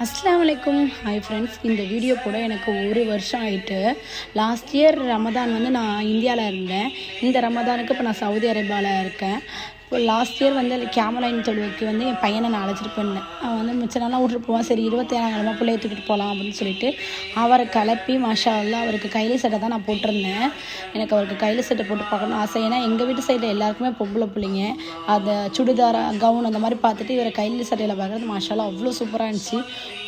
அஸ்ஸலாமு அலைக்கும். Hi friends, இந்த வீடியோ கூட எனக்கு 1 வருஷம் ஆகிட்டு. லாஸ்ட் இயர் ரமதான் வந்து நான் இந்தியாவில் இருந்தேன். இந்த ரமதானுக்கு இப்போ நான் சவுதி அரேபியாவில் இருக்கேன். இப்போ லாஸ்ட் இயர் வந்து கேமலைன் தொழுவுக்கு வந்து என் பையனை நான் அழைச்சிட்டு போயிருந்தேன். அவன் வந்து மிச்ச நாளாக விட்டுட்டு போவான். சரி 27ஆம் கிழமை பிள்ளைய தூக்கிட்டு போகலாம் அப்படின்னு சொல்லிட்டு அவரை கிளப்பி மாஷா அல்லாஹ் அவருக்கு கைலி சட்டை தான் நான் போட்டிருந்தேன். எனக்கு அவருக்கு கைலி சட்டை போட்டு பார்க்கணும் ஆசை. ஏன்னா எங்கள் வீட்டு சைடில் எல்லாருக்குமே பொம்பளை பிள்ளைங்க அதை சுடிதாரா கவுன் அந்த மாதிரி பார்த்துட்டு இவரை கைலி சட்டையில் பார்க்குறது மாஷா அல்லாஹ் அவ்வளோ சூப்பராக இருந்துச்சு.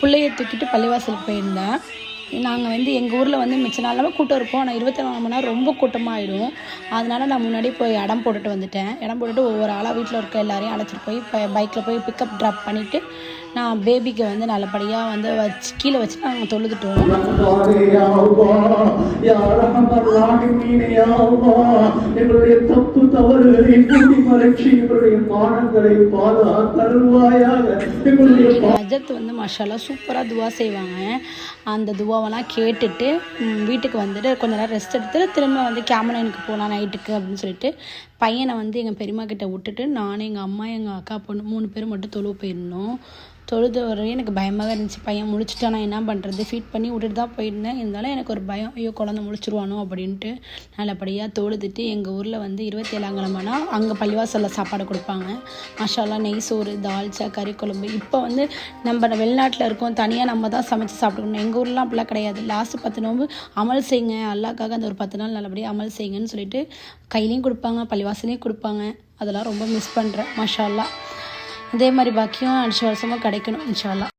பிள்ளையை தூக்கிட்டு பள்ளிவாசலுக்கு போயிருந்தேன். நாங்கள் வந்து எங்கள் ஊரில் வந்து மிச்ச நாளாக கூட்டம் இருக்கும். ஆனால் 24 மணி நேரம் ரொம்ப கூட்டமாகிடும். அதனால் நான் முன்னாடியே போய் இடம் போட்டுட்டு வந்துட்டேன். இடம் போட்டுட்டு ஒவ்வொரு ஆளாக வீட்டில் இருக்க எல்லாரையும் அழைச்சிட்டு போய் பைக்கில் போய் பிக்கப் ட்ராப் பண்ணிவிட்டு நான் பேபிக்கு வந்து நல்லபடியாக வந்து கீழே வச்சு நாங்கள் தொழுதுட்டோம். எங்களுடைய தப்பு தவறுகளை மறைச்சி எங்களுடைய மானங்களை அஜத் வந்து மஷாலா சூப்பராக துவா செய்வாங்க. அந்த துவாவெல்லாம் கேட்டுட்டு வீட்டுக்கு வந்துட்டு கொஞ்ச நேரம் ரெஸ்ட் எடுத்துட்டு திரும்ப வந்து கேமலைனுக்கு போகலாம் நைட்டுக்கு அப்படின்னு சொல்லிட்டு பையனை வந்து எங்கள் பெரியம்மா கிட்ட விட்டுட்டு நானும் எங்கள் அம்மா எங்கள் அக்கா பொண்ணு 3 பேர் மட்டும் தொழுவ போயிருந்தோம். தொழுது வரையும் எனக்கு பயமாக இருந்துச்சு. பையன் முழிச்சிட்டா நான் என்ன பண்ணுறது, ஃபீட் பண்ணி விட்டுட்டு தான் போயிருந்தேன். இருந்தாலும் எனக்கு ஒரு பயம், ஐயோ குழந்தை முழிச்சிருவானோ அப்படின்ட்டு நல்லபடியாக தொழுதுட்டு எங்கள் ஊரில் வந்து 27ஆம் கிழமைனா அங்கே பள்ளிவாசலில் சாப்பாடு கொடுப்பாங்க. மசாலா நெய் சோறு, தால்ச்சா, கறி குழம்பு. இப்போ வந்து நம்ம வெளிநாட்டில் இருக்கோம், தனியாக நம்ம தான் சமைச்சு சாப்பிட்டுக்கணும். எங்கள் ஊர்லாம் அப்படிலாம் கிடையாது. லாஸ்ட்டு 10 நோம்பு அமல் செய்யுங்க, அல்லாக்காக அந்த ஒரு 10 நாள் நல்லபடியாக அமல் செய்யுங்கன்னு சொல்லிட்டு கையிலையும் கொடுப்பாங்க, பள்ளிவாசலையும் கொடுப்பாங்க. அதெல்லாம் ரொம்ப மிஸ் பண்ணுறேன். மஷா அல்லாஹ் இதே மாதிரி பாக்கியம் அடுத்த வருஷமாக கிடைக்கணும் இன்ஷா அல்லாஹ்.